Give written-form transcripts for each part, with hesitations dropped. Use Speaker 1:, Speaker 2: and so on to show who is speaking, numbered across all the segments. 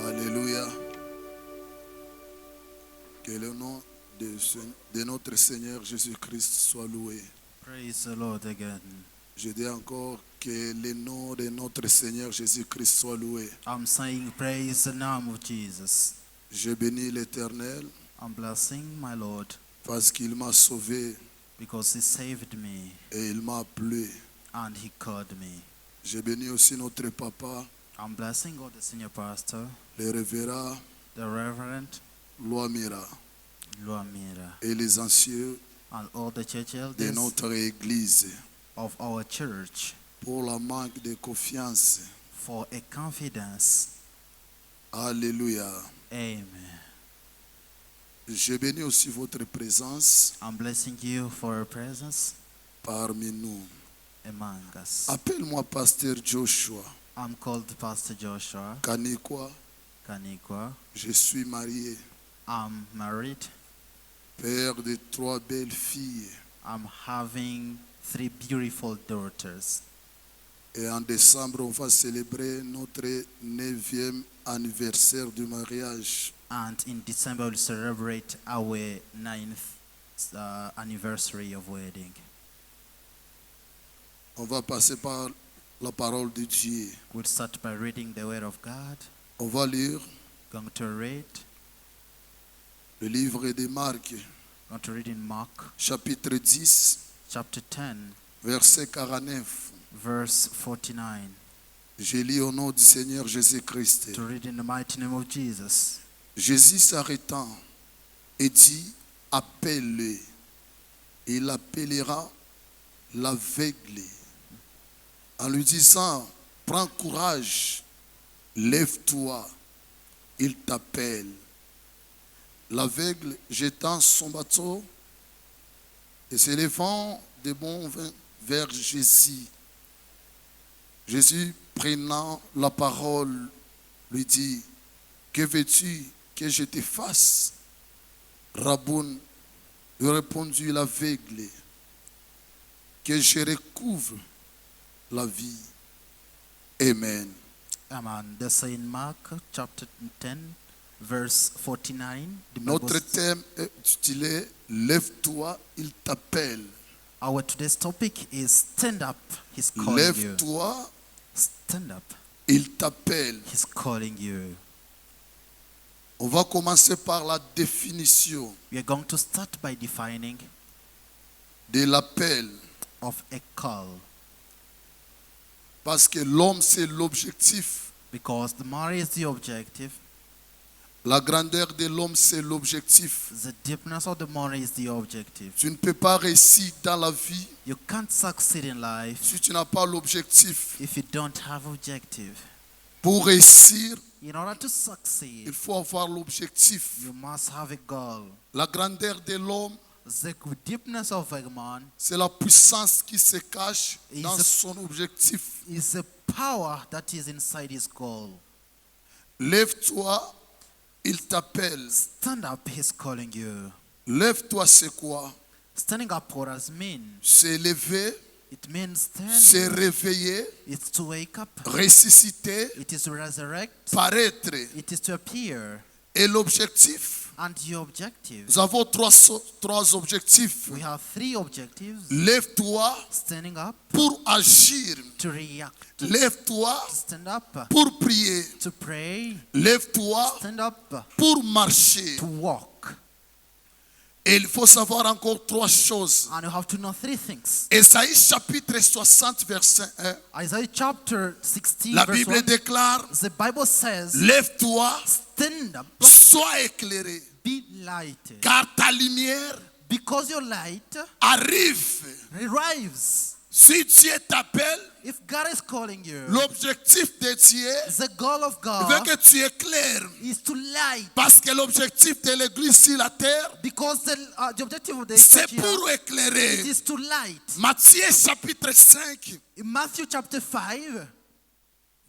Speaker 1: Alléluia. Que le nom de notre Seigneur Jésus-Christ soit loué.
Speaker 2: Praise the Lord again.
Speaker 1: Je dis encore que le nom de notre Seigneur Jésus-Christ soit loué.
Speaker 2: I'm saying praise the name of Jesus.
Speaker 1: Je bénis l'Éternel
Speaker 2: I'm blessing my Lord
Speaker 1: parce qu'il m'a sauvé
Speaker 2: because he saved me
Speaker 1: et il m'a appelé.
Speaker 2: and he called me.
Speaker 1: Je bénis aussi notre papa,
Speaker 2: I'm blessing all the senior pastor,
Speaker 1: le révérend
Speaker 2: the Reverend
Speaker 1: Loamira
Speaker 2: Luamira,
Speaker 1: et les anciens
Speaker 2: and all the church
Speaker 1: de
Speaker 2: elders
Speaker 1: notre Église
Speaker 2: of our church
Speaker 1: pour la manque de confiance.
Speaker 2: for a confidence.
Speaker 1: Alléluia.
Speaker 2: Amen.
Speaker 1: Je bénis aussi votre présence
Speaker 2: I'm blessing you for your presence
Speaker 1: parmi nous.
Speaker 2: among us.
Speaker 1: Appelle-moi Pasteur Joshua
Speaker 2: I'm called Pastor Joshua
Speaker 1: Kanikwa.
Speaker 2: Kanikwa.
Speaker 1: Je suis marié,
Speaker 2: I'm married.
Speaker 1: père de 3 belles filles.
Speaker 2: I'm having 3 beautiful daughters.
Speaker 1: Et en décembre, on va célébrer notre 9e anniversaire du mariage.
Speaker 2: And in December, we'll celebrate our 9th anniversary of wedding.
Speaker 1: On va passer par la parole de Dieu.
Speaker 2: We'll start by reading the Word of God.
Speaker 1: On va lire
Speaker 2: Going to read
Speaker 1: le livre de Marc,
Speaker 2: in Mark
Speaker 1: chapitre 10,
Speaker 2: chapter 10,
Speaker 1: verset 49.
Speaker 2: verse 49.
Speaker 1: Je lis au nom du Seigneur Jésus-Christ.
Speaker 2: To read in the mighty name of Jesus.
Speaker 1: Jésus s'arrêtant et dit, appelle-le. Il appellera l'aveugle en lui disant, prends courage, lève-toi, il t'appelle. L'aveugle jetant son bateau et s'élevant de bon vers Jésus. Jésus prenant la parole lui dit, que veux-tu que je te fasse? Raboun lui répondit l'aveugle, que je recouvre la vie. Amen.
Speaker 2: Amen. That's in Mark chapter 10, verse 49. The Bible
Speaker 1: Notre thème est intitulé Lève-toi, il t'appelle.
Speaker 2: Our today's topic is stand up. He's calling you.
Speaker 1: Lève-toi,
Speaker 2: Stand up.
Speaker 1: il t'appelle.
Speaker 2: He's calling you.
Speaker 1: On va commencer par la définition
Speaker 2: We are going to start by defining
Speaker 1: de l'appel.
Speaker 2: of a call,
Speaker 1: Parce que l'homme, c'est l'objectif.
Speaker 2: because the man is the objective.
Speaker 1: La grandeur de l'homme, c'est l'objectif.
Speaker 2: The deepness of the man is the objective.
Speaker 1: Tu ne peux pas réussir dans la vie
Speaker 2: You can't succeed in life
Speaker 1: si tu n'as pas l'objectif.
Speaker 2: if you don't have objective.
Speaker 1: Pour réussir,
Speaker 2: In order to succeed,
Speaker 1: il faut avoir l'objectif.
Speaker 2: you must have a goal.
Speaker 1: La grandeur de l'homme,
Speaker 2: The deepness of a man
Speaker 1: c'est la puissance qui se cache
Speaker 2: Is
Speaker 1: dans
Speaker 2: a-
Speaker 1: son objectif.
Speaker 2: is the power that is inside his goal.
Speaker 1: Lève-toi, il t'appelle.
Speaker 2: Stand up, he's calling you.
Speaker 1: Lève-toi, c'est quoi?
Speaker 2: Standing up, what does mean?
Speaker 1: C'est lever,
Speaker 2: It means
Speaker 1: c'est
Speaker 2: standing.
Speaker 1: réveiller,
Speaker 2: It's to wake up.
Speaker 1: ressusciter,
Speaker 2: It is to resurrect.
Speaker 1: paraître.
Speaker 2: It is to appear.
Speaker 1: Et l'objectif,
Speaker 2: And your objective.
Speaker 1: nous avons trois objectifs.
Speaker 2: We have 3 objectives.
Speaker 1: Lève-toi
Speaker 2: Standing up,
Speaker 1: pour agir.
Speaker 2: to react.
Speaker 1: Lève-toi
Speaker 2: To stand up,
Speaker 1: pour prier.
Speaker 2: to pray.
Speaker 1: Lève-toi
Speaker 2: Stand up,
Speaker 1: pour marcher.
Speaker 2: to walk.
Speaker 1: Et il faut savoir encore 3 choses.
Speaker 2: And you have to know 3 things.
Speaker 1: Ésaïe chapitre 60 verset 1.
Speaker 2: Isaiah chapter 60,
Speaker 1: La
Speaker 2: verse
Speaker 1: Bible
Speaker 2: 1.
Speaker 1: déclare,
Speaker 2: The Bible says,
Speaker 1: lève-toi,
Speaker 2: stand up,
Speaker 1: sois éclairé.
Speaker 2: be lighted.
Speaker 1: Car ta lumière
Speaker 2: Because your light
Speaker 1: arrive.
Speaker 2: arrives.
Speaker 1: Si Dieu t'appelle,
Speaker 2: If God is calling you,
Speaker 1: l'objectif de Dieu
Speaker 2: the goal of
Speaker 1: veut
Speaker 2: God
Speaker 1: que tu éclaires.
Speaker 2: is to light.
Speaker 1: Parce que l'objectif de l'église sur la terre,
Speaker 2: Because the objective of the
Speaker 1: c'est
Speaker 2: church here,
Speaker 1: pour
Speaker 2: it
Speaker 1: éclairer.
Speaker 2: is to light.
Speaker 1: Matthieu chapitre 5,
Speaker 2: In Matthew chapter 5,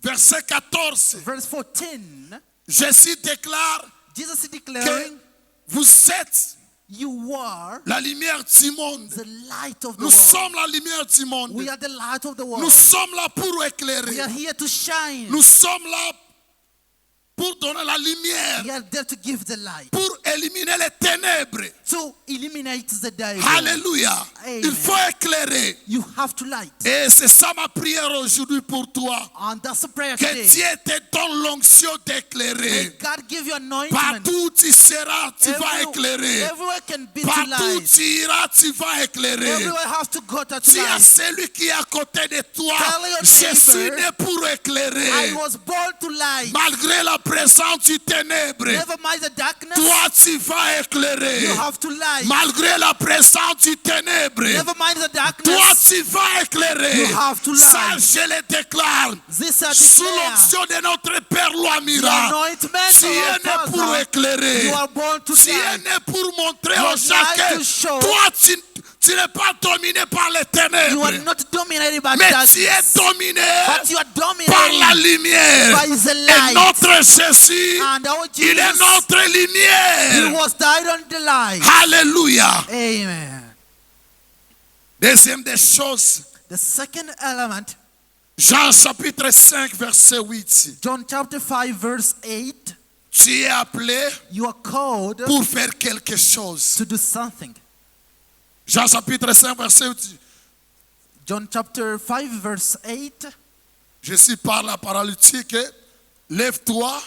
Speaker 1: verset 14,
Speaker 2: verse 14,
Speaker 1: Jésus déclare
Speaker 2: Jesus is
Speaker 1: que
Speaker 2: declaring,
Speaker 1: vous êtes
Speaker 2: you are
Speaker 1: la lumière du monde.
Speaker 2: the light of the
Speaker 1: Nous
Speaker 2: world.
Speaker 1: sommes la lumière du monde.
Speaker 2: We are the light of the
Speaker 1: Nous
Speaker 2: world.
Speaker 1: sommes là pour
Speaker 2: We
Speaker 1: éclairer.
Speaker 2: are here to shine.
Speaker 1: Nous sommes là pour donner la lumière,
Speaker 2: He is there to give the light,
Speaker 1: pour éliminer les ténèbres.
Speaker 2: to eliminate the devil.
Speaker 1: Alléluia.
Speaker 2: Amen.
Speaker 1: Il faut éclairer.
Speaker 2: You have to light.
Speaker 1: Et c'est ça ma prière aujourd'hui pour toi.
Speaker 2: And that's a prayer
Speaker 1: Que
Speaker 2: today.
Speaker 1: Dieu te donne l'onction
Speaker 2: May
Speaker 1: d'éclairer.
Speaker 2: God give you anointment.
Speaker 1: Partout où tu seras, tu vas éclairer.
Speaker 2: Everywhere can be to
Speaker 1: Partout où
Speaker 2: light.
Speaker 1: tu iras, tu vas éclairer.
Speaker 2: Everywhere have to go to
Speaker 1: Dis à
Speaker 2: light.
Speaker 1: celui qui est à côté de toi,
Speaker 2: Tell your
Speaker 1: je suis
Speaker 2: neighbor,
Speaker 1: né pour
Speaker 2: I
Speaker 1: éclairer.
Speaker 2: was born to light.
Speaker 1: Malgré la présence du ténèbre,
Speaker 2: Never mind the darkness.
Speaker 1: toi tu vas éclairer.
Speaker 2: You have to light.
Speaker 1: Malgré la présence du ténèbre,
Speaker 2: Never mind the
Speaker 1: toi
Speaker 2: darkness.
Speaker 1: tu vas éclairer.
Speaker 2: You have to
Speaker 1: Ça,
Speaker 2: light.
Speaker 1: je le déclare.
Speaker 2: This I
Speaker 1: Sous
Speaker 2: declare.
Speaker 1: l'onction de notre Père
Speaker 2: The
Speaker 1: Loamira,
Speaker 2: anointment
Speaker 1: tu es
Speaker 2: of
Speaker 1: né
Speaker 2: our
Speaker 1: pour
Speaker 2: Father.
Speaker 1: écairer.
Speaker 2: You are born to
Speaker 1: Tu es
Speaker 2: light.
Speaker 1: né pour montrer
Speaker 2: You
Speaker 1: aux
Speaker 2: are
Speaker 1: gens
Speaker 2: light
Speaker 1: que
Speaker 2: to show.
Speaker 1: toi, tu n'es pas dominé par les
Speaker 2: You are
Speaker 1: ténèbres,
Speaker 2: not dominated by
Speaker 1: mais tu es
Speaker 2: darkness,
Speaker 1: dominé
Speaker 2: but you are
Speaker 1: par la
Speaker 2: dominated
Speaker 1: lumière.
Speaker 2: by the
Speaker 1: Et
Speaker 2: light.
Speaker 1: notre Jésus,
Speaker 2: And our
Speaker 1: il est
Speaker 2: Jesus,
Speaker 1: notre
Speaker 2: He
Speaker 1: lumière.
Speaker 2: was died on the light.
Speaker 1: Alléluia.
Speaker 2: Amen.
Speaker 1: Deuxième des choses,
Speaker 2: The second element,
Speaker 1: Jean chapitre 5, verset 8.
Speaker 2: John chapter 5 verse 8,
Speaker 1: Tu es appelé
Speaker 2: you are called
Speaker 1: pour faire quelque chose.
Speaker 2: to do something.
Speaker 1: Jean chapitre 5, verset 8.
Speaker 2: John chapter 5 verse 8,
Speaker 1: Jésus parle à paralytique. Lève-toi,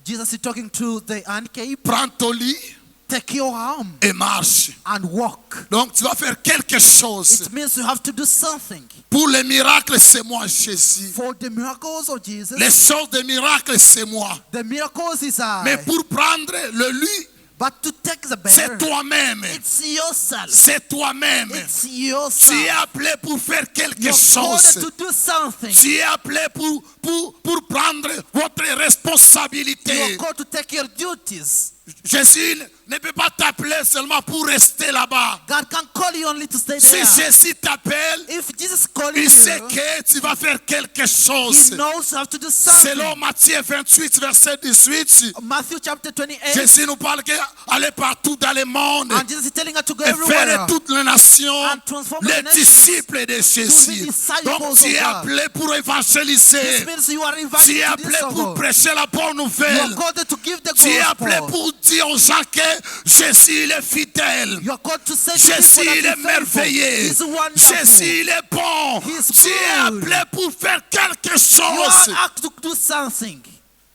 Speaker 2: Jesus is talking to the uncapable,
Speaker 1: prends ton lit
Speaker 2: take your arm
Speaker 1: et marche.
Speaker 2: and walk.
Speaker 1: Donc tu vas faire quelque chose.
Speaker 2: It means you have to do something.
Speaker 1: Pour les miracles, c'est moi, Jésus.
Speaker 2: For the miracles of Jesus,
Speaker 1: Les choses de miracles, c'est moi.
Speaker 2: the miracles is
Speaker 1: Mais
Speaker 2: I.
Speaker 1: pour prendre le lit,
Speaker 2: But to take the
Speaker 1: c'est
Speaker 2: better,
Speaker 1: toi-même.
Speaker 2: it's yourself.
Speaker 1: C'est toi-même.
Speaker 2: It's
Speaker 1: Tu es
Speaker 2: yourself.
Speaker 1: appelé pour faire quelque
Speaker 2: You're called
Speaker 1: chose.
Speaker 2: to do something.
Speaker 1: Tu es appelé pour prendre votre
Speaker 2: You're
Speaker 1: responsabilité.
Speaker 2: called to take your duties.
Speaker 1: Jésus ne peut pas t'appeler seulement pour rester là-bas.
Speaker 2: God can call you only to stay
Speaker 1: Si
Speaker 2: there.
Speaker 1: Jésus t'appelle,
Speaker 2: If Jesus calls
Speaker 1: il sait
Speaker 2: you,
Speaker 1: que tu vas faire quelque
Speaker 2: He
Speaker 1: chose.
Speaker 2: knows you have to do something.
Speaker 1: Selon Matthieu 28, verset 18,
Speaker 2: Matthew chapter 28,
Speaker 1: Jésus nous parle qu'aller partout dans le monde
Speaker 2: and Jesus is telling us to go
Speaker 1: et
Speaker 2: everywhere.
Speaker 1: faire toutes les nations
Speaker 2: And transform
Speaker 1: les
Speaker 2: the nations
Speaker 1: disciples de Jésus.
Speaker 2: disciples
Speaker 1: Donc tu es
Speaker 2: of God.
Speaker 1: appelé pour évangéliser.
Speaker 2: This means you are
Speaker 1: Tu
Speaker 2: invited
Speaker 1: es
Speaker 2: to
Speaker 1: appelé
Speaker 2: this
Speaker 1: pour
Speaker 2: gospel.
Speaker 1: prêcher la bonne
Speaker 2: You are
Speaker 1: nouvelle.
Speaker 2: called to give the
Speaker 1: Tu es appelé
Speaker 2: gospel.
Speaker 1: pour dire aux gens que Jésus il est fidèle.
Speaker 2: You are called to say to
Speaker 1: Jésus
Speaker 2: people
Speaker 1: il
Speaker 2: that
Speaker 1: est
Speaker 2: He's faithful.
Speaker 1: merveilleux.
Speaker 2: He's wonderful.
Speaker 1: Jésus il est bon.
Speaker 2: He's
Speaker 1: Tu es
Speaker 2: good.
Speaker 1: appelé pour faire quelque
Speaker 2: You
Speaker 1: chose.
Speaker 2: are asked to do something.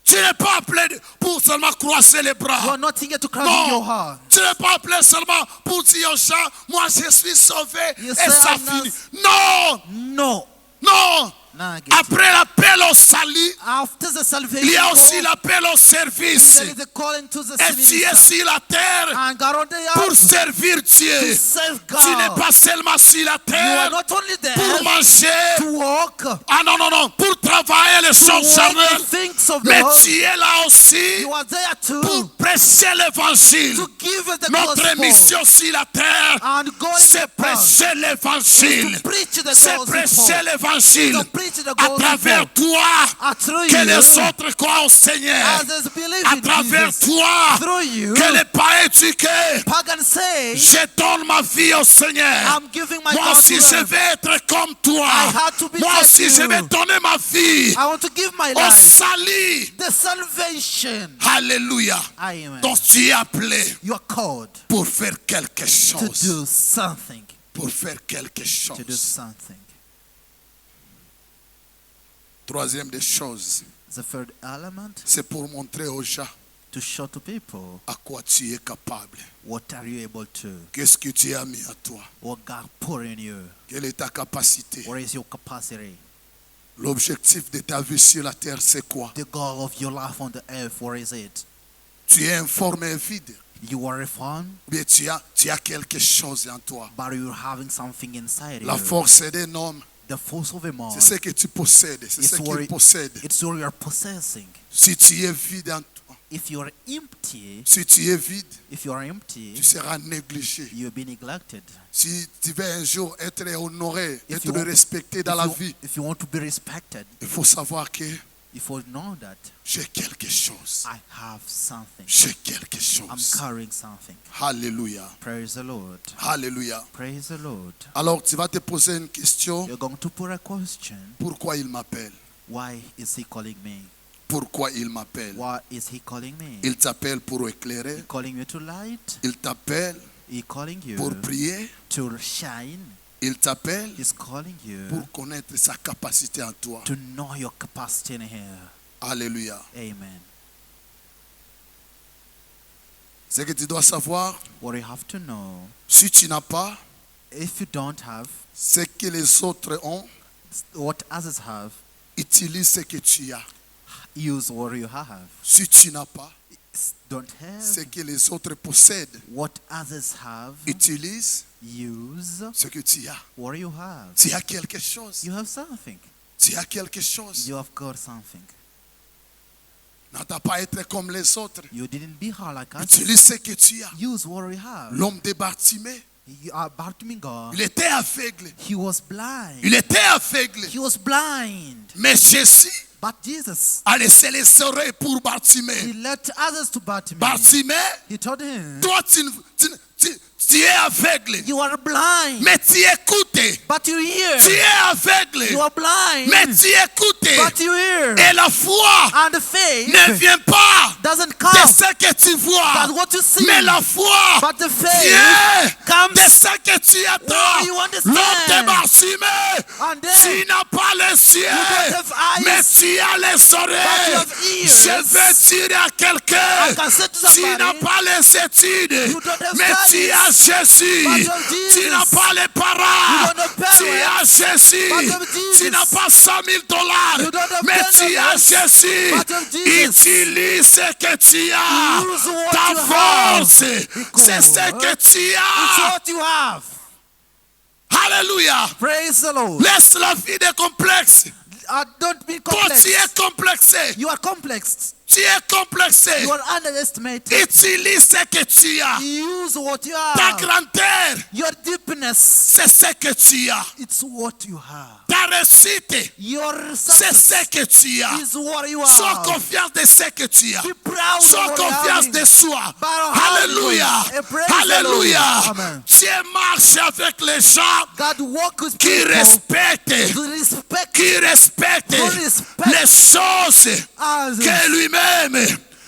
Speaker 1: Tu n'es pas appelé pour seulement croiser les
Speaker 2: You
Speaker 1: bras.
Speaker 2: are not here to cross in your
Speaker 1: Non,
Speaker 2: heart.
Speaker 1: tu n'es pas appelé seulement pour dire aux gens, moi je suis sauvé
Speaker 2: You
Speaker 1: et
Speaker 2: say,
Speaker 1: ça
Speaker 2: I'm
Speaker 1: finit.
Speaker 2: not-
Speaker 1: Non,
Speaker 2: No.
Speaker 1: non.
Speaker 2: Nah, I get it.
Speaker 1: Après l'appel au salut,
Speaker 2: After the salvation,
Speaker 1: il y a aussi
Speaker 2: call,
Speaker 1: l'appel au service.
Speaker 2: there is a calling to the
Speaker 1: Et tu es
Speaker 2: minister.
Speaker 1: sur la terre
Speaker 2: And God on the
Speaker 1: pour
Speaker 2: earth
Speaker 1: servir
Speaker 2: to
Speaker 1: Dieu.
Speaker 2: serve
Speaker 1: Tu n'es
Speaker 2: God.
Speaker 1: pas seulement sur la
Speaker 2: You are
Speaker 1: terre
Speaker 2: not only there
Speaker 1: pour manger.
Speaker 2: to walk,
Speaker 1: Ah non, non, non, pour travailler les
Speaker 2: to
Speaker 1: choses
Speaker 2: work the
Speaker 1: charnelles.
Speaker 2: things of
Speaker 1: Mais
Speaker 2: God.
Speaker 1: tu es là aussi
Speaker 2: You are there
Speaker 1: pour
Speaker 2: too
Speaker 1: prêcher l'évangile.
Speaker 2: to give the
Speaker 1: Notre
Speaker 2: gospel.
Speaker 1: mission sur la terre,
Speaker 2: And go in
Speaker 1: c'est
Speaker 2: the path
Speaker 1: prêcher l'évangile.
Speaker 2: to preach the
Speaker 1: C'est
Speaker 2: gospel.
Speaker 1: prêcher l'évangile
Speaker 2: To preach the
Speaker 1: à
Speaker 2: gospel.
Speaker 1: travers toi.
Speaker 2: Through
Speaker 1: Que
Speaker 2: you,
Speaker 1: les autres croient au Seigneur.
Speaker 2: others believe
Speaker 1: À
Speaker 2: in
Speaker 1: travers
Speaker 2: Jesus.
Speaker 1: toi,
Speaker 2: Through you,
Speaker 1: que les païens disent que
Speaker 2: pagan say,
Speaker 1: je donne ma vie au Seigneur.
Speaker 2: I'm giving my
Speaker 1: Moi
Speaker 2: God
Speaker 1: aussi,
Speaker 2: to
Speaker 1: je
Speaker 2: them.
Speaker 1: vais être comme toi.
Speaker 2: I had to be
Speaker 1: Moi
Speaker 2: like
Speaker 1: aussi, je
Speaker 2: you.
Speaker 1: vais donner ma vie
Speaker 2: I want to give my
Speaker 1: au
Speaker 2: life.
Speaker 1: salut.
Speaker 2: The salvation.
Speaker 1: Alléluia.
Speaker 2: Amen.
Speaker 1: Donc, tu es appelé
Speaker 2: You are called
Speaker 1: pour faire quelque
Speaker 2: to
Speaker 1: chose.
Speaker 2: do something.
Speaker 1: Pour faire quelque
Speaker 2: To do
Speaker 1: chose.
Speaker 2: something.
Speaker 1: Troisième des choses,
Speaker 2: The third element,
Speaker 1: c'est pour montrer aux gens
Speaker 2: to show to people
Speaker 1: à quoi tu es capable.
Speaker 2: what are you able to,
Speaker 1: Qu'est-ce que tu as mis à toi?
Speaker 2: what God put in you,
Speaker 1: Quelle est ta capacité?
Speaker 2: what is your capacity,
Speaker 1: L'objectif de ta vie sur la terre, c'est quoi?
Speaker 2: the goal of your life on the earth, what is it?
Speaker 1: Tu es informé et vide.
Speaker 2: You are reformed,
Speaker 1: Ou bien tu as quelque chose en toi.
Speaker 2: but you're having something inside
Speaker 1: La
Speaker 2: you.
Speaker 1: force d'un homme,
Speaker 2: The force of a man,
Speaker 1: c'est ce que tu possèdes. C'est ce qu'il possède.
Speaker 2: it's what you are possessing.
Speaker 1: Si tu es vide en toi,
Speaker 2: If you are empty,
Speaker 1: si tu es vide,
Speaker 2: if you are empty,
Speaker 1: tu seras négligé.
Speaker 2: you'll be neglected.
Speaker 1: Si tu veux un jour être honoré,
Speaker 2: If
Speaker 1: être
Speaker 2: you want-
Speaker 1: respecté dans la vie,
Speaker 2: If you want to be respected,
Speaker 1: il faut savoir que
Speaker 2: if you know that
Speaker 1: j'ai quelque chose.
Speaker 2: I have something,
Speaker 1: J'ai quelque
Speaker 2: I'm
Speaker 1: chose.
Speaker 2: carrying something.
Speaker 1: Alléluia.
Speaker 2: Praise the Lord.
Speaker 1: Alléluia.
Speaker 2: Praise the Lord.
Speaker 1: Alors tu vas te poser une question.
Speaker 2: You're going to put a question.
Speaker 1: Pourquoi il m'appelle?
Speaker 2: Why is he calling me?
Speaker 1: Pourquoi il m'appelle?
Speaker 2: Why is he calling me?
Speaker 1: Il t'appelle pour éclairer.
Speaker 2: He calling you to light.
Speaker 1: Il t'appelle
Speaker 2: He calling you
Speaker 1: pour prier.
Speaker 2: to shine.
Speaker 1: Il t'appelle
Speaker 2: He's calling you
Speaker 1: pour connaître sa capacité en toi.
Speaker 2: to know your capacity in here.
Speaker 1: Alléluia.
Speaker 2: Amen.
Speaker 1: Ce que tu dois savoir,
Speaker 2: What you have to know,
Speaker 1: si tu n'as pas
Speaker 2: if you don't have
Speaker 1: ce que les autres ont,
Speaker 2: what others have,
Speaker 1: utilise ce que tu as.
Speaker 2: use what you have.
Speaker 1: Si tu n'as pas
Speaker 2: Don't
Speaker 1: ce
Speaker 2: have
Speaker 1: que les autres possèdent,
Speaker 2: what others have,
Speaker 1: utilise
Speaker 2: use
Speaker 1: ce que tu as.
Speaker 2: what you have.
Speaker 1: Tu as quelque chose.
Speaker 2: You have something.
Speaker 1: Tu as quelque chose.
Speaker 2: You have got something.
Speaker 1: N'attends pas à être comme les autres.
Speaker 2: You didn't be hard like us.
Speaker 1: Utilise ce que tu as.
Speaker 2: Use what you have.
Speaker 1: L'homme de Bartimée,
Speaker 2: You are Bartimaeus.
Speaker 1: il était aveugle.
Speaker 2: He was blind.
Speaker 1: Il était aveugle.
Speaker 2: He was blind.
Speaker 1: Mais Jésus
Speaker 2: But Jesus,
Speaker 1: a laissé les oreilles pour
Speaker 2: he
Speaker 1: Bartimée.
Speaker 2: let others to Bartimaeus.
Speaker 1: Bartimée,
Speaker 2: He told him,
Speaker 1: toi tu es aveugle.
Speaker 2: you are blind,
Speaker 1: Mais tu écoutes.
Speaker 2: but you
Speaker 1: Tu
Speaker 2: hear.
Speaker 1: es aveugle.
Speaker 2: You are blind,
Speaker 1: Mais tu écoutes.
Speaker 2: but you hear.
Speaker 1: Et la foi
Speaker 2: And the faith
Speaker 1: ne vient pas
Speaker 2: doesn't
Speaker 1: de
Speaker 2: come
Speaker 1: ce que tu vois.
Speaker 2: by what you see,
Speaker 1: Mais la foi
Speaker 2: but the faith
Speaker 1: vient
Speaker 2: comes
Speaker 1: de ce que tu attends.
Speaker 2: what you understand.
Speaker 1: L'homme de Bartimée,
Speaker 2: And then
Speaker 1: tu n'as pas les yeux,
Speaker 2: don't have eyes,
Speaker 1: mais tu as les
Speaker 2: but you
Speaker 1: oreilles.
Speaker 2: have ears.
Speaker 1: Je veux dire à quelqu'un,
Speaker 2: I can say to
Speaker 1: tu n'as
Speaker 2: somebody,
Speaker 1: pas les études,
Speaker 2: you don't have
Speaker 1: mais tu
Speaker 2: studies,
Speaker 1: as Jésus.
Speaker 2: but you have Jesus.
Speaker 1: Tu n'as pas les parents,
Speaker 2: You don't have parents,
Speaker 1: tu as Jésus.
Speaker 2: but you have Jesus.
Speaker 1: Tu n'as pas $100 000,
Speaker 2: You don't have
Speaker 1: mais tu as
Speaker 2: $10,
Speaker 1: Jésus.
Speaker 2: but you have Jesus.
Speaker 1: Utilise ce que tu as.
Speaker 2: Use what
Speaker 1: Ta
Speaker 2: you
Speaker 1: force,
Speaker 2: have.
Speaker 1: c'est ce que tu
Speaker 2: It's
Speaker 1: as.
Speaker 2: what you have.
Speaker 1: Alléluia.
Speaker 2: Praise the Lord.
Speaker 1: Laisse la vie des complexes.
Speaker 2: Don't be
Speaker 1: Toi,
Speaker 2: complex.
Speaker 1: tu es complexé.
Speaker 2: You are complex.
Speaker 1: Tu es complexé.
Speaker 2: You are underestimated.
Speaker 1: Utilise ce que tu as.
Speaker 2: Use what you
Speaker 1: Ta
Speaker 2: have.
Speaker 1: grandeur,
Speaker 2: Your deepness,
Speaker 1: c'est ce que tu as.
Speaker 2: it's what you have.
Speaker 1: Ta réussite,
Speaker 2: Your
Speaker 1: c'est
Speaker 2: success
Speaker 1: ce que tu as.
Speaker 2: is what you
Speaker 1: Sois
Speaker 2: have.
Speaker 1: confiant de ce que tu as.
Speaker 2: Be proud
Speaker 1: Sois
Speaker 2: of what you
Speaker 1: confiance
Speaker 2: have.
Speaker 1: de soi.
Speaker 2: But how
Speaker 1: Alléluia.
Speaker 2: you praise the
Speaker 1: Alléluia.
Speaker 2: Lord. Amen.
Speaker 1: Tu marches avec les gens
Speaker 2: God walk with
Speaker 1: qui
Speaker 2: people
Speaker 1: respectent,
Speaker 2: to respect
Speaker 1: qui respectent
Speaker 2: To respect
Speaker 1: les choses
Speaker 2: others
Speaker 1: que lui-même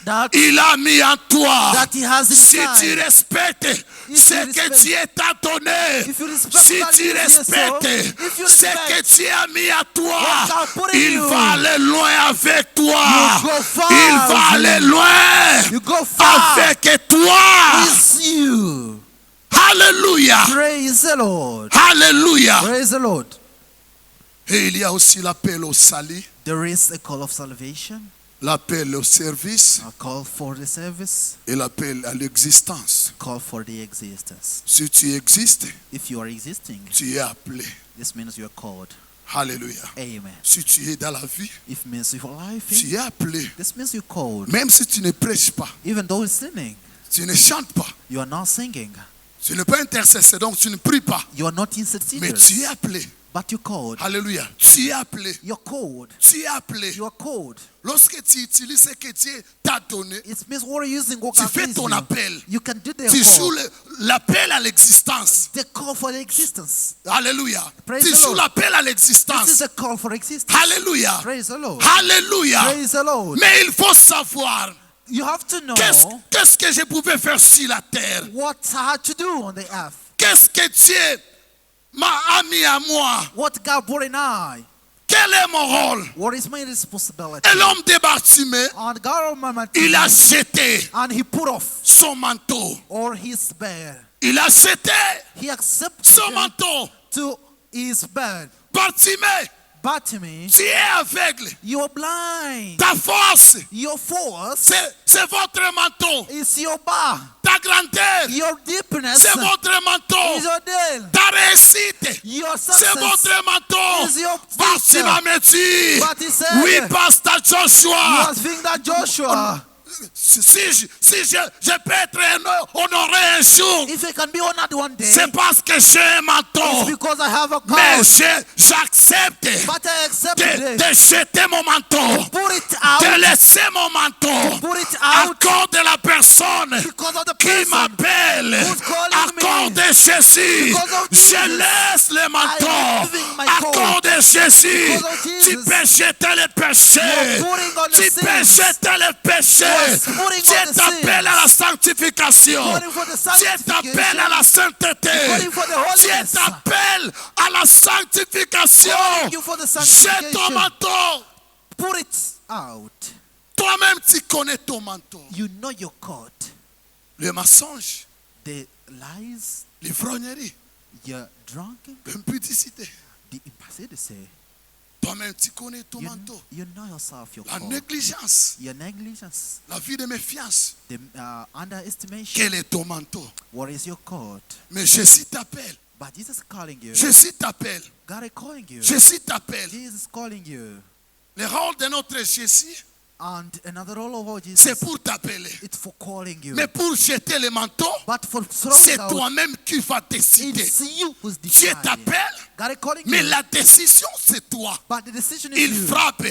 Speaker 2: that,
Speaker 1: il a mis en toi.
Speaker 2: that he has
Speaker 1: Si tu
Speaker 2: inside.
Speaker 1: respectes
Speaker 2: If
Speaker 1: ce
Speaker 2: you
Speaker 1: que
Speaker 2: respect-
Speaker 1: Dieu t'a donné,
Speaker 2: If you respect
Speaker 1: si
Speaker 2: God
Speaker 1: tu
Speaker 2: gives you
Speaker 1: respectes
Speaker 2: yourself, if you
Speaker 1: ce
Speaker 2: respect
Speaker 1: que Dieu a mis à toi,
Speaker 2: what God put in
Speaker 1: il
Speaker 2: you,
Speaker 1: va aller loin avec toi.
Speaker 2: you go far
Speaker 1: Il va
Speaker 2: with
Speaker 1: aller
Speaker 2: him.
Speaker 1: loin
Speaker 2: You go far
Speaker 1: avec toi.
Speaker 2: with you.
Speaker 1: Alléluia.
Speaker 2: Praise the Lord.
Speaker 1: Alléluia.
Speaker 2: Praise the Lord.
Speaker 1: Et il y a aussi l'appel au salut,
Speaker 2: There is a call of salvation,
Speaker 1: l'appel au service
Speaker 2: a call for the service,
Speaker 1: et l'appel à l'existence.
Speaker 2: a call for the existence.
Speaker 1: Si tu existes,
Speaker 2: If you are existing,
Speaker 1: tu es appelé.
Speaker 2: this means you are called.
Speaker 1: Alléluia.
Speaker 2: Amen.
Speaker 1: Si tu es dans la vie,
Speaker 2: If means your life,
Speaker 1: tu es appelé.
Speaker 2: this means you're called.
Speaker 1: Même si tu ne prêches pas,
Speaker 2: Even though it's sinning,
Speaker 1: tu ne chantes pas,
Speaker 2: you are not singing.
Speaker 1: tu n'es pas intercesseur, donc tu ne pries pas.
Speaker 2: You are not
Speaker 1: Mais
Speaker 2: interceders,
Speaker 1: tu es appelé.
Speaker 2: but you're called.
Speaker 1: Alléluia. Tu es appelé.
Speaker 2: You're called.
Speaker 1: Tu es appelé.
Speaker 2: You are called.
Speaker 1: Lorsque tu utilises ce que Dieu t'a donné,
Speaker 2: It means what you're using. What
Speaker 1: tu
Speaker 2: God
Speaker 1: fais
Speaker 2: gives
Speaker 1: ton
Speaker 2: you.
Speaker 1: appel.
Speaker 2: You can do the
Speaker 1: Tu joues
Speaker 2: call.
Speaker 1: l'appel à l'existence.
Speaker 2: The call for the existence.
Speaker 1: Alléluia.
Speaker 2: Praise
Speaker 1: Tu
Speaker 2: the
Speaker 1: joues
Speaker 2: Lord.
Speaker 1: l'appel à
Speaker 2: This is
Speaker 1: l'existence.
Speaker 2: a call for existence.
Speaker 1: Alléluia.
Speaker 2: Praise the Lord.
Speaker 1: Alléluia.
Speaker 2: Praise the Lord.
Speaker 1: Mais il faut savoir
Speaker 2: You have to know
Speaker 1: qu'est-ce que je pouvais faire sur la terre.
Speaker 2: what I had to do on the earth.
Speaker 1: Qu'est-ce que Dieu m'a mis à moi.
Speaker 2: What God brought in I.
Speaker 1: Quel est mon rôle?
Speaker 2: What is my responsibility?
Speaker 1: Et l'homme de Bartimée,
Speaker 2: And God
Speaker 1: il a jeté
Speaker 2: and he put off
Speaker 1: son manteau.
Speaker 2: or his bed.
Speaker 1: Il a jeté
Speaker 2: He accepted
Speaker 1: son manteau.
Speaker 2: to his bed.
Speaker 1: Bartimée,
Speaker 2: Bartimaeus,
Speaker 1: tu es aveugle.
Speaker 2: you are blind.
Speaker 1: Ta force,
Speaker 2: Your force
Speaker 1: c'est votre manteau.
Speaker 2: is your bar.
Speaker 1: Ta grandeur,
Speaker 2: Your deepness
Speaker 1: c'est votre manteau.
Speaker 2: is your deal.
Speaker 1: Ta réussite,
Speaker 2: Your
Speaker 1: c'est
Speaker 2: success
Speaker 1: votre manteau.
Speaker 2: is your
Speaker 1: Bartimée
Speaker 2: future.
Speaker 1: me dit,
Speaker 2: But he said,
Speaker 1: oui, pasteur
Speaker 2: You
Speaker 1: Joshua.
Speaker 2: must think that Joshua,
Speaker 1: Si je peux être honoré un jour,
Speaker 2: if he can be honored one day,
Speaker 1: c'est parce que j'ai un
Speaker 2: it's
Speaker 1: manteau.
Speaker 2: because I have a
Speaker 1: Mais
Speaker 2: couch.
Speaker 1: j'accepte
Speaker 2: But I accepted it.
Speaker 1: de jeter mon manteau,
Speaker 2: Put it
Speaker 1: de
Speaker 2: out.
Speaker 1: laisser mon manteau
Speaker 2: Put it
Speaker 1: à
Speaker 2: out
Speaker 1: cause de la personne
Speaker 2: because of the
Speaker 1: qui
Speaker 2: person
Speaker 1: m'appelle,
Speaker 2: who's calling
Speaker 1: à
Speaker 2: me.
Speaker 1: cause de Jésus,
Speaker 2: Because of
Speaker 1: je
Speaker 2: Jesus,
Speaker 1: laisse le
Speaker 2: I am
Speaker 1: manteau.
Speaker 2: giving my
Speaker 1: À
Speaker 2: coat.
Speaker 1: cause de Jésus,
Speaker 2: Because of
Speaker 1: tu
Speaker 2: Jesus,
Speaker 1: peux jeter les péchés.
Speaker 2: you are putting on the
Speaker 1: Tu peux
Speaker 2: sins.
Speaker 1: jeter les péchés.
Speaker 2: You are putting
Speaker 1: Dieu
Speaker 2: on the
Speaker 1: t'appelle
Speaker 2: sins.
Speaker 1: à la sanctification.
Speaker 2: Calling for the
Speaker 1: Dieu t'appelle à la
Speaker 2: sanctification.
Speaker 1: sainteté.
Speaker 2: Calling for the
Speaker 1: Dieu
Speaker 2: holiness.
Speaker 1: t'appelle à la sanctification.
Speaker 2: Calling you for the
Speaker 1: Jette ton
Speaker 2: sanctification.
Speaker 1: manteau.
Speaker 2: Put it out.
Speaker 1: Toi-même, tu connais ton manteau.
Speaker 2: You know your coat.
Speaker 1: Le mensonge,
Speaker 2: The lies,
Speaker 1: l'ivrognerie,
Speaker 2: your drunken,
Speaker 1: l'impudicité.
Speaker 2: the impetuosity.
Speaker 1: Toi-même, tu connais ton
Speaker 2: You,
Speaker 1: manteau.
Speaker 2: you know yourself, your
Speaker 1: La
Speaker 2: coat.
Speaker 1: négligence,
Speaker 2: Your negligence,
Speaker 1: la vie de méfiance.
Speaker 2: the underestimation.
Speaker 1: Quel est ton manteau?
Speaker 2: What is your coat?
Speaker 1: Mais Jésus t'appelle.
Speaker 2: But Jesus is calling you.
Speaker 1: Jésus t'appelle.
Speaker 2: God is calling you.
Speaker 1: Jésus t'appelle.
Speaker 2: Jesus is calling you.
Speaker 1: Le rôle de notre Jésus,
Speaker 2: And another role of our
Speaker 1: c'est
Speaker 2: Jesus,
Speaker 1: pour t'appeler.
Speaker 2: it's for calling you.
Speaker 1: Mais pour jeter le manteau,
Speaker 2: But for
Speaker 1: c'est
Speaker 2: throwing out,
Speaker 1: toi-même qui vas décider.
Speaker 2: it's you who's
Speaker 1: Dieu
Speaker 2: deciding.
Speaker 1: t'appelle,
Speaker 2: God is calling
Speaker 1: mais
Speaker 2: you.
Speaker 1: la décision, c'est toi.
Speaker 2: But the decision is
Speaker 1: Il
Speaker 2: you.
Speaker 1: frappe.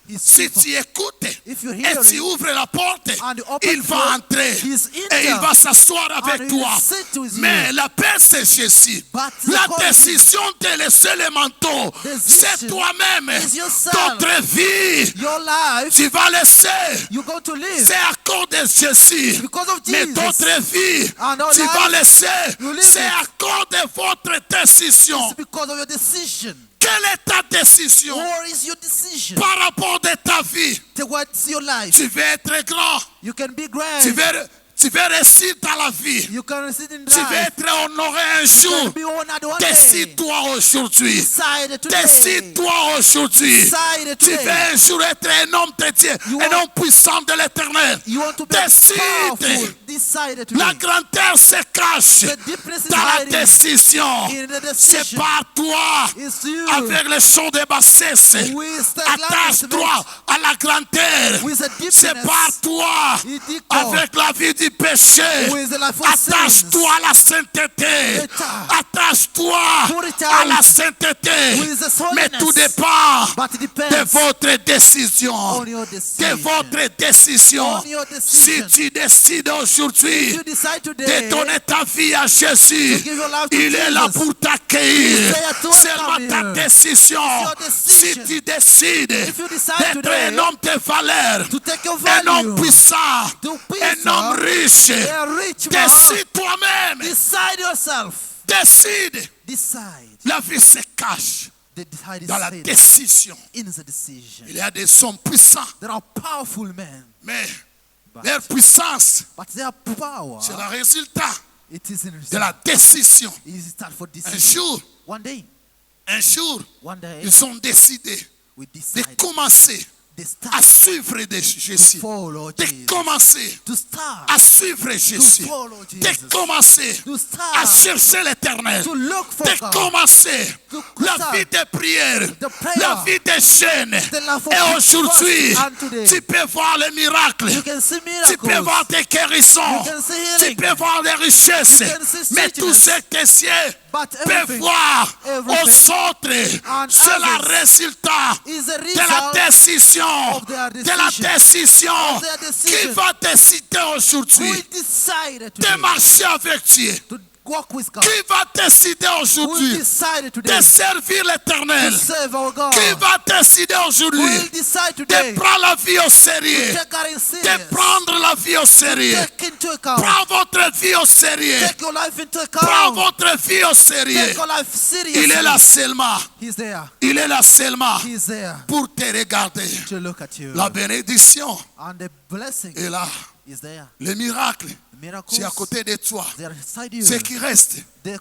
Speaker 2: He's
Speaker 1: Si
Speaker 2: super.
Speaker 1: tu écoutes
Speaker 2: If you
Speaker 1: et
Speaker 2: hear
Speaker 1: tu
Speaker 2: it,
Speaker 1: ouvres la porte,
Speaker 2: and you open
Speaker 1: il
Speaker 2: the
Speaker 1: va
Speaker 2: door,
Speaker 1: entrer
Speaker 2: he's in
Speaker 1: et il
Speaker 2: there.
Speaker 1: va s'asseoir avec
Speaker 2: And
Speaker 1: toi.
Speaker 2: he'll sit with you.
Speaker 1: Mais l'appel, c'est Jésus.
Speaker 2: But the
Speaker 1: La
Speaker 2: call is
Speaker 1: décision de laisser le manteau,
Speaker 2: Decision
Speaker 1: c'est toi-même.
Speaker 2: is yourself.
Speaker 1: Notre vie,
Speaker 2: Your life,
Speaker 1: tu vas laisser.
Speaker 2: you're going to live.
Speaker 1: C'est à cause de Jésus.
Speaker 2: Because of
Speaker 1: Mais
Speaker 2: Jesus.
Speaker 1: d'autres vies,
Speaker 2: And our
Speaker 1: tu vas
Speaker 2: life,
Speaker 1: laisser.
Speaker 2: you live
Speaker 1: C'est
Speaker 2: it.
Speaker 1: à cause de votre décision.
Speaker 2: It's because of your decision.
Speaker 1: Quelle est ta décision
Speaker 2: What is your decision?
Speaker 1: par rapport de ta vie?
Speaker 2: Towards your life.
Speaker 1: Tu veux être grand.
Speaker 2: You can be great.
Speaker 1: Tu veux réussir dans la vie.
Speaker 2: You can receive in
Speaker 1: Tu veux
Speaker 2: life.
Speaker 1: être honoré un
Speaker 2: You can
Speaker 1: jour.
Speaker 2: be honored one day.
Speaker 1: Décide-toi aujourd'hui.
Speaker 2: Decide today.
Speaker 1: Décide-toi aujourd'hui.
Speaker 2: Decide
Speaker 1: Tu veux
Speaker 2: today.
Speaker 1: un jour être un homme de Dieu,
Speaker 2: You
Speaker 1: un
Speaker 2: want-
Speaker 1: homme puissant de l'éternel.
Speaker 2: You want to be
Speaker 1: Décide.
Speaker 2: powerful. Decide today.
Speaker 1: La grandeur se cache
Speaker 2: The deepness is
Speaker 1: dans la
Speaker 2: hiding
Speaker 1: décision.
Speaker 2: in the
Speaker 1: C'est
Speaker 2: decision.
Speaker 1: par toi,
Speaker 2: It's you.
Speaker 1: avec le son de bassesse.
Speaker 2: With the
Speaker 1: Attache-toi à la grandeur.
Speaker 2: With the deepness.
Speaker 1: C'est par toi,
Speaker 2: It equal.
Speaker 1: avec la vie du péché.
Speaker 2: With the life of
Speaker 1: Attache-toi à la sainteté.
Speaker 2: Atta-
Speaker 1: Attache-toi
Speaker 2: Put it
Speaker 1: à
Speaker 2: out.
Speaker 1: la sainteté.
Speaker 2: With the
Speaker 1: Mais
Speaker 2: holiness.
Speaker 1: tout dépend
Speaker 2: But it
Speaker 1: de
Speaker 2: depends
Speaker 1: votre décision.
Speaker 2: on your
Speaker 1: De
Speaker 2: decision.
Speaker 1: votre décision.
Speaker 2: On your
Speaker 1: Si
Speaker 2: decision.
Speaker 1: tu décides aujourd'hui
Speaker 2: You decide
Speaker 1: de
Speaker 2: today.
Speaker 1: donner ta vie à Jésus,
Speaker 2: To give your life to
Speaker 1: il est là
Speaker 2: Jesus.
Speaker 1: pour t'accueillir.
Speaker 2: He's there to
Speaker 1: Seulement
Speaker 2: welcome
Speaker 1: ta
Speaker 2: you.
Speaker 1: décision.
Speaker 2: Your decision.
Speaker 1: Si tu décides
Speaker 2: If you decide
Speaker 1: d'être
Speaker 2: today
Speaker 1: un homme de valeur,
Speaker 2: to take your
Speaker 1: un homme
Speaker 2: value,
Speaker 1: puissant,
Speaker 2: to be
Speaker 1: un homme riche,
Speaker 2: a rich man,
Speaker 1: décide toi-même.
Speaker 2: decide yourself.
Speaker 1: Décide.
Speaker 2: Decide.
Speaker 1: La vie se cache
Speaker 2: The decide
Speaker 1: dans la
Speaker 2: is
Speaker 1: décision.
Speaker 2: in the decision.
Speaker 1: Il y a des hommes puissants,
Speaker 2: There are powerful men,
Speaker 1: mais
Speaker 2: but,
Speaker 1: leur puissance,
Speaker 2: but their power,
Speaker 1: c'est le résultat
Speaker 2: it is in
Speaker 1: de la décision.
Speaker 2: It start for
Speaker 1: Un
Speaker 2: decision.
Speaker 1: jour,
Speaker 2: One day,
Speaker 1: ils ont décidé
Speaker 2: we
Speaker 1: de
Speaker 2: decided
Speaker 1: commencer
Speaker 2: they
Speaker 1: à
Speaker 2: start
Speaker 1: suivre de
Speaker 2: to
Speaker 1: Jésus,
Speaker 2: follow
Speaker 1: de
Speaker 2: Jesus.
Speaker 1: commencer
Speaker 2: To start
Speaker 1: à suivre Jésus,
Speaker 2: follow
Speaker 1: de
Speaker 2: Jesus.
Speaker 1: commencer
Speaker 2: To
Speaker 1: à
Speaker 2: start
Speaker 1: chercher l'éternel,
Speaker 2: to look for
Speaker 1: de
Speaker 2: God.
Speaker 1: commencer
Speaker 2: To
Speaker 1: la
Speaker 2: start
Speaker 1: vie de prière,
Speaker 2: the prayer,
Speaker 1: la vie de jeûne.
Speaker 2: the life of
Speaker 1: Et aujourd'hui,
Speaker 2: fast and today.
Speaker 1: tu peux voir les miracles,
Speaker 2: You can see
Speaker 1: tu peux
Speaker 2: miracles.
Speaker 1: voir des guérisons,
Speaker 2: You can see
Speaker 1: tu
Speaker 2: healing.
Speaker 1: peux voir des richesses,
Speaker 2: You can see
Speaker 1: mais tout
Speaker 2: sickness.
Speaker 1: ce que c'est
Speaker 2: But
Speaker 1: peut
Speaker 2: everything
Speaker 1: voir
Speaker 2: everything
Speaker 1: aux autres,
Speaker 2: and
Speaker 1: c'est le
Speaker 2: others
Speaker 1: résultat
Speaker 2: is a
Speaker 1: de la
Speaker 2: result
Speaker 1: décision,
Speaker 2: of their
Speaker 1: de la décision
Speaker 2: of their
Speaker 1: qui
Speaker 2: decision.
Speaker 1: va décider
Speaker 2: who
Speaker 1: aujourd'hui
Speaker 2: decided
Speaker 1: de
Speaker 2: today
Speaker 1: marcher avec Dieu,
Speaker 2: to walk with God.
Speaker 1: qui va décider
Speaker 2: Who
Speaker 1: aujourd'hui
Speaker 2: decided today
Speaker 1: de servir
Speaker 2: to
Speaker 1: l'éternel,
Speaker 2: serve our God.
Speaker 1: qui va décider
Speaker 2: Who
Speaker 1: aujourd'hui
Speaker 2: will decide today
Speaker 1: de prendre la vie au
Speaker 2: to
Speaker 1: sérieux,
Speaker 2: take God in
Speaker 1: de
Speaker 2: serious.
Speaker 1: prendre la vie au sérieux.
Speaker 2: Take into account.
Speaker 1: Prends votre vie au sérieux.
Speaker 2: Take your life into
Speaker 1: Prends
Speaker 2: account.
Speaker 1: votre vie au sérieux.
Speaker 2: Take your life seriously.
Speaker 1: Il est là seulement.
Speaker 2: He's there.
Speaker 1: Il est là seulement
Speaker 2: He's there
Speaker 1: pour te regarder.
Speaker 2: to look at you.
Speaker 1: La bénédiction
Speaker 2: And the blessing
Speaker 1: est là.
Speaker 2: is there.
Speaker 1: Le miracle,
Speaker 2: The miracles,
Speaker 1: c'est à côté de toi.
Speaker 2: they are beside you.
Speaker 1: Ce qui reste,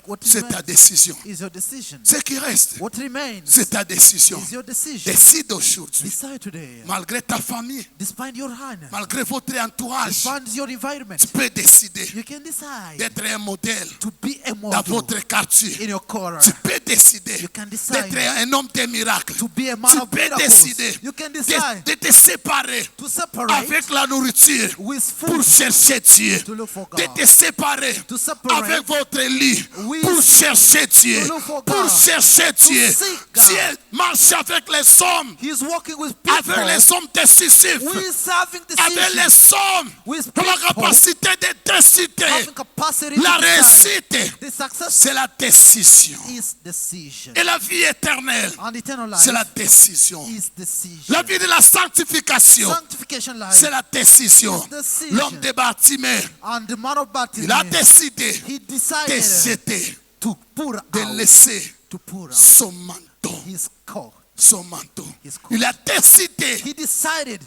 Speaker 2: What
Speaker 1: c'est ta
Speaker 2: remains
Speaker 1: décision.
Speaker 2: is your decision.
Speaker 1: Ce qui reste,
Speaker 2: What remains
Speaker 1: c'est ta décision.
Speaker 2: is your decision.
Speaker 1: Décide aujourd'hui.
Speaker 2: Decide today.
Speaker 1: Malgré ta famille,
Speaker 2: Despite your hand,
Speaker 1: malgré votre entourage,
Speaker 2: despite your environment,
Speaker 1: tu peux décider
Speaker 2: you can decide
Speaker 1: d'être un modèle
Speaker 2: to be a
Speaker 1: dans
Speaker 2: model
Speaker 1: votre quartier.
Speaker 2: in your corner.
Speaker 1: Tu peux décider
Speaker 2: You can decide
Speaker 1: d'être un homme de miracles.
Speaker 2: to be a man
Speaker 1: Tu
Speaker 2: of
Speaker 1: peux
Speaker 2: miracles.
Speaker 1: décider
Speaker 2: You can decide
Speaker 1: de te séparer
Speaker 2: to separate
Speaker 1: avec la nourriture
Speaker 2: with
Speaker 1: pour
Speaker 2: food
Speaker 1: chercher Dieu.
Speaker 2: to look for
Speaker 1: De
Speaker 2: God.
Speaker 1: te séparer
Speaker 2: To separate
Speaker 1: avec votre lit
Speaker 2: We
Speaker 1: pour chercher Dieu.
Speaker 2: look for
Speaker 1: Pour
Speaker 2: God.
Speaker 1: chercher Dieu.
Speaker 2: seek God.
Speaker 1: Dieu marche avec les hommes.
Speaker 2: He's working with people
Speaker 1: Avec les hommes décisifs.
Speaker 2: who is having
Speaker 1: Avec
Speaker 2: decisions,
Speaker 1: les hommes
Speaker 2: with
Speaker 1: qui ont la
Speaker 2: people
Speaker 1: capacité de décider.
Speaker 2: having capacity
Speaker 1: La
Speaker 2: to decide.
Speaker 1: réussite,
Speaker 2: The success
Speaker 1: c'est la décision.
Speaker 2: is decision.
Speaker 1: Et la vie éternelle,
Speaker 2: And eternal life
Speaker 1: c'est la décision.
Speaker 2: is decision.
Speaker 1: La vie de la sanctification,
Speaker 2: Sanctification life.
Speaker 1: c'est la décision.
Speaker 2: It's decision.
Speaker 1: L'homme de Bartimée,
Speaker 2: And the man of
Speaker 1: il a
Speaker 2: baptism,
Speaker 1: décidé
Speaker 2: he
Speaker 1: de
Speaker 2: decided
Speaker 1: jeter,
Speaker 2: to pour
Speaker 1: de
Speaker 2: out,
Speaker 1: laisser
Speaker 2: to pour out
Speaker 1: son manteau.
Speaker 2: his coat.
Speaker 1: Son manteau.
Speaker 2: His coat.
Speaker 1: Il a décidé,
Speaker 2: He decided,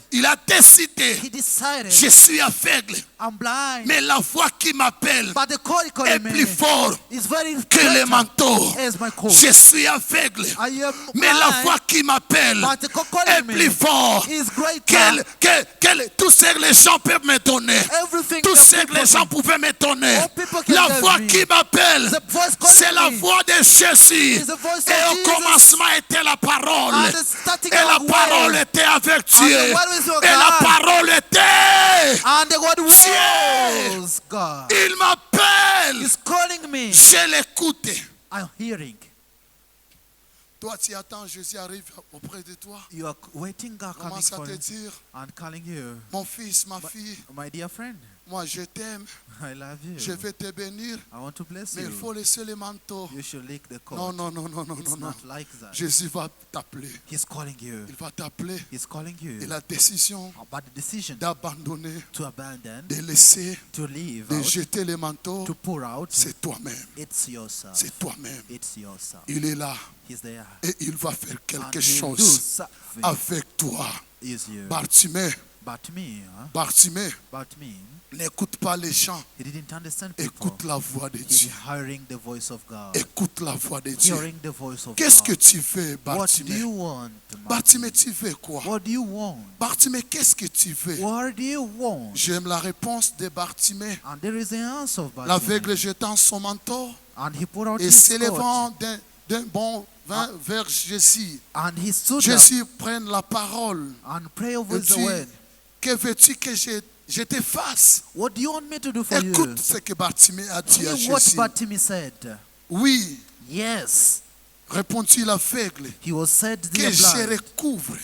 Speaker 1: je suis aveugle,
Speaker 2: I'm blind.
Speaker 1: mais la voix qui m'appelle
Speaker 2: But the call
Speaker 1: est
Speaker 2: calling me
Speaker 1: plus fort
Speaker 2: is very
Speaker 1: que le
Speaker 2: greater
Speaker 1: manteau.
Speaker 2: as my coat.
Speaker 1: Je suis aveugle,
Speaker 2: I am
Speaker 1: mais la
Speaker 2: blind,
Speaker 1: voix qui m'appelle
Speaker 2: but the call
Speaker 1: est
Speaker 2: calling
Speaker 1: plus
Speaker 2: me
Speaker 1: fort
Speaker 2: is greater.
Speaker 1: que tout ce que les gens peuvent me donner.
Speaker 2: Everything
Speaker 1: Tout
Speaker 2: that
Speaker 1: ce que
Speaker 2: people
Speaker 1: les gens
Speaker 2: do,
Speaker 1: pouvaient me donner.
Speaker 2: all people can
Speaker 1: La
Speaker 2: tell
Speaker 1: voix
Speaker 2: me.
Speaker 1: qui m'appelle,
Speaker 2: The voice calling
Speaker 1: c'est la
Speaker 2: me
Speaker 1: voix de Jésus.
Speaker 2: is the voice of
Speaker 1: Et au
Speaker 2: Jesus.
Speaker 1: commencement était la parole.
Speaker 2: And the starting
Speaker 1: Et la
Speaker 2: of
Speaker 1: parole
Speaker 2: word.
Speaker 1: était avec
Speaker 2: And
Speaker 1: Dieu.
Speaker 2: the word was your
Speaker 1: Et la
Speaker 2: God.
Speaker 1: parole était.
Speaker 2: And the word
Speaker 1: Dieu.
Speaker 2: was God.
Speaker 1: Il m'appelle.
Speaker 2: He's calling me.
Speaker 1: Je l'écoute.
Speaker 2: I'm hearing.
Speaker 1: Toi, tu attends, Jésus arrive auprès de toi.
Speaker 2: You are waiting, God coming
Speaker 1: Commence à
Speaker 2: for
Speaker 1: te
Speaker 2: you
Speaker 1: dire,
Speaker 2: and calling you.
Speaker 1: mon fils, ma fille,
Speaker 2: My dear friend,
Speaker 1: moi je t'aime,
Speaker 2: I love you.
Speaker 1: je vais te bénir,
Speaker 2: I want to bless
Speaker 1: mais il
Speaker 2: you.
Speaker 1: faut laisser le manteau.
Speaker 2: You should lick the coat.
Speaker 1: Non, non, non, non, non,
Speaker 2: It's
Speaker 1: non, non.
Speaker 2: not like that.
Speaker 1: Jésus va t'appeler.
Speaker 2: He's calling you.
Speaker 1: Il va t'appeler.
Speaker 2: He's calling you.
Speaker 1: Et la décision
Speaker 2: But the decision
Speaker 1: d'abandonner,
Speaker 2: to abandon,
Speaker 1: de laisser,
Speaker 2: to leave,
Speaker 1: de
Speaker 2: out,
Speaker 1: jeter le manteau,
Speaker 2: to pour out,
Speaker 1: c'est toi-même.
Speaker 2: it's yourself.
Speaker 1: C'est toi-même.
Speaker 2: It's yourself.
Speaker 1: Il est là
Speaker 2: He's there.
Speaker 1: et il va faire
Speaker 2: And
Speaker 1: quelque
Speaker 2: he'll do
Speaker 1: chose
Speaker 2: something
Speaker 1: avec toi.
Speaker 2: is you.
Speaker 1: Bartimée,
Speaker 2: But me,
Speaker 1: Bartimée, n'écoute pas les gens.
Speaker 2: he didn't understand people.
Speaker 1: Écoute la voix de
Speaker 2: He's
Speaker 1: Dieu.
Speaker 2: hearing the voice of God.
Speaker 1: Écoute la voix de Dieu.
Speaker 2: Hearing the voice of
Speaker 1: Qu'est-ce que
Speaker 2: God.
Speaker 1: tu veux,
Speaker 2: What do
Speaker 1: Bartimée?
Speaker 2: you want?
Speaker 1: Bartimée, tu veux quoi?
Speaker 2: What do you want?
Speaker 1: Bartimée, qu'est-ce que tu veux?
Speaker 2: What do you want?
Speaker 1: J'aime la réponse de Bartimée.
Speaker 2: And there is an answer of Bartimaeus.
Speaker 1: L'aveugle jetant son manteau
Speaker 2: And he put out
Speaker 1: et
Speaker 2: his coat.
Speaker 1: s'élevant d'un bond vers Jésus.
Speaker 2: And he stood up
Speaker 1: Jésus prend la parole
Speaker 2: and pray over
Speaker 1: et
Speaker 2: the
Speaker 1: dit,
Speaker 2: word.
Speaker 1: que veux-tu que je te fasse?
Speaker 2: What do you want me to do for you?
Speaker 1: Écoute ce que Bartimée a dit à
Speaker 2: Hear what
Speaker 1: Jésus.
Speaker 2: Bartimaeus said.
Speaker 1: Oui,
Speaker 2: Yes.
Speaker 1: répondit l'aveugle,
Speaker 2: He was said to
Speaker 1: que
Speaker 2: the
Speaker 1: je
Speaker 2: blind.
Speaker 1: recouvre,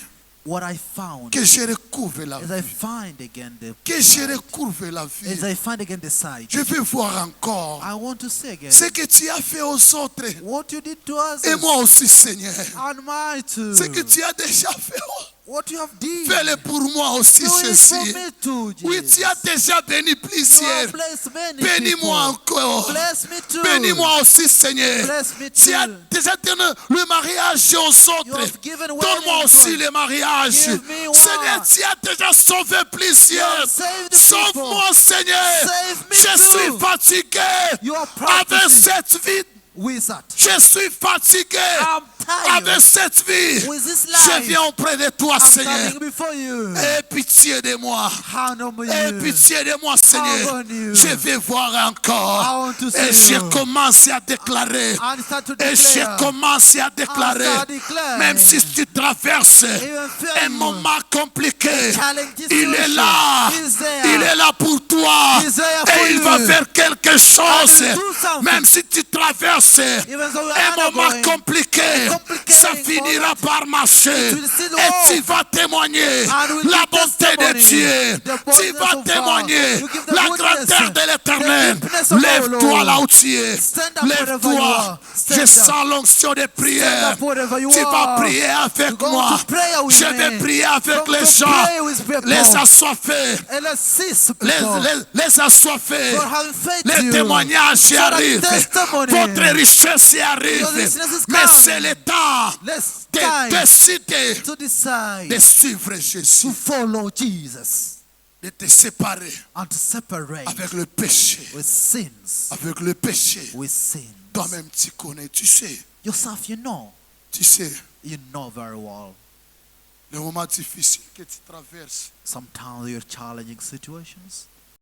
Speaker 2: What I found
Speaker 1: que je recouvre la
Speaker 2: as I
Speaker 1: vie,
Speaker 2: find again the
Speaker 1: que je
Speaker 2: sight.
Speaker 1: recouvre la vie.
Speaker 2: As I find again the sight.
Speaker 1: Je veux voir encore
Speaker 2: I want to say again
Speaker 1: ce que tu as fait aux autres
Speaker 2: what you did to us
Speaker 1: et moi aussi, Seigneur.
Speaker 2: and my too.
Speaker 1: Ce que tu as déjà fait,
Speaker 2: What you have done.
Speaker 1: fais-le pour moi aussi,
Speaker 2: Do it for
Speaker 1: Jésus.
Speaker 2: me too,
Speaker 1: Oui,
Speaker 2: Jesus.
Speaker 1: tu as déjà béni
Speaker 2: You
Speaker 1: plusieurs.
Speaker 2: have blessed many
Speaker 1: Bénis-moi
Speaker 2: people.
Speaker 1: encore.
Speaker 2: Bless me too.
Speaker 1: Bénis-moi aussi, Seigneur.
Speaker 2: Bless me
Speaker 1: Tu as
Speaker 2: too.
Speaker 1: déjà donné le mariage aux
Speaker 2: You
Speaker 1: autres.
Speaker 2: have given
Speaker 1: Donne-moi
Speaker 2: wedding
Speaker 1: aussi
Speaker 2: for-
Speaker 1: le mariage.
Speaker 2: Give me one.
Speaker 1: Seigneur, tu as déjà sauvé plusieurs.
Speaker 2: You have saved the
Speaker 1: Sauve-moi, Seigneur.
Speaker 2: Save me
Speaker 1: Je
Speaker 2: too.
Speaker 1: suis fatigué
Speaker 2: You are
Speaker 1: avec
Speaker 2: practicing
Speaker 1: cette vie.
Speaker 2: wizard.
Speaker 1: Je suis fatigué
Speaker 2: I'm tired
Speaker 1: avec cette vie.
Speaker 2: with this
Speaker 1: Je
Speaker 2: life.
Speaker 1: viens auprès de toi,
Speaker 2: I'm
Speaker 1: Seigneur.
Speaker 2: coming before you.
Speaker 1: Aie pitié de moi.
Speaker 2: Hand on
Speaker 1: Aie
Speaker 2: you.
Speaker 1: pitié de moi, Seigneur.
Speaker 2: on you.
Speaker 1: Je vais voir
Speaker 2: I
Speaker 1: encore.
Speaker 2: want to
Speaker 1: Et
Speaker 2: see
Speaker 1: je
Speaker 2: you.
Speaker 1: commence à déclarer.
Speaker 2: And start to
Speaker 1: Et je
Speaker 2: declare.
Speaker 1: commence à déclarer.
Speaker 2: I start declaring.
Speaker 1: Même si tu traverses
Speaker 2: Even fear
Speaker 1: un
Speaker 2: you.
Speaker 1: moment compliqué,
Speaker 2: Challenge
Speaker 1: il est
Speaker 2: situation.
Speaker 1: là.
Speaker 2: He's there.
Speaker 1: Il est là pour toi.
Speaker 2: He's there for
Speaker 1: Et il
Speaker 2: you.
Speaker 1: va faire quelque chose.
Speaker 2: And he'll do something.
Speaker 1: Même si tu traverses
Speaker 2: Even though you
Speaker 1: un
Speaker 2: are
Speaker 1: moment
Speaker 2: going,
Speaker 1: compliqué,
Speaker 2: complicating
Speaker 1: ça finira par marcher.
Speaker 2: It will still
Speaker 1: Et
Speaker 2: work.
Speaker 1: tu vas témoigner
Speaker 2: And we
Speaker 1: la
Speaker 2: give
Speaker 1: bonté de
Speaker 2: testimony.
Speaker 1: Dieu.
Speaker 2: The
Speaker 1: Tu
Speaker 2: boldness
Speaker 1: vas
Speaker 2: of
Speaker 1: témoigner
Speaker 2: God. You give the
Speaker 1: la
Speaker 2: goodness,
Speaker 1: grandeur de l'Éternel.
Speaker 2: the deepness of our
Speaker 1: Lève-toi
Speaker 2: Lord.
Speaker 1: là où tu es.
Speaker 2: Stand up wherever you
Speaker 1: Lève-toi.
Speaker 2: are. Stand
Speaker 1: Je
Speaker 2: up.
Speaker 1: sens l'onction de prière.
Speaker 2: Stand up wherever you
Speaker 1: Tu vas
Speaker 2: are.
Speaker 1: prier avec
Speaker 2: You're going
Speaker 1: moi.
Speaker 2: to pray with
Speaker 1: Je
Speaker 2: me.
Speaker 1: vais prier avec
Speaker 2: Going
Speaker 1: les
Speaker 2: to
Speaker 1: gens.
Speaker 2: pray with people.
Speaker 1: Les assoiffés.
Speaker 2: And let's see
Speaker 1: Les,
Speaker 2: people.
Speaker 1: les assoiffés.
Speaker 2: For having faith
Speaker 1: Les
Speaker 2: you.
Speaker 1: témoignages y
Speaker 2: So that
Speaker 1: arrivent.
Speaker 2: testimony.
Speaker 1: Votre richesse y arrive.
Speaker 2: Your richness is
Speaker 1: Mais
Speaker 2: coming.
Speaker 1: c'est le temps
Speaker 2: Let's
Speaker 1: de
Speaker 2: time
Speaker 1: décider
Speaker 2: to decide
Speaker 1: de suivre
Speaker 2: to
Speaker 1: Jésus.
Speaker 2: follow Jesus
Speaker 1: De te séparer
Speaker 2: and to separate
Speaker 1: avec le péché.
Speaker 2: with sins.
Speaker 1: Avec le péché.
Speaker 2: With sin.
Speaker 1: Toi-même, tu connais, tu sais.
Speaker 2: Yourself, you know.
Speaker 1: Tu sais,
Speaker 2: You know very well.
Speaker 1: les moments difficiles que tu traverses.
Speaker 2: Sometimes you're challenging situations.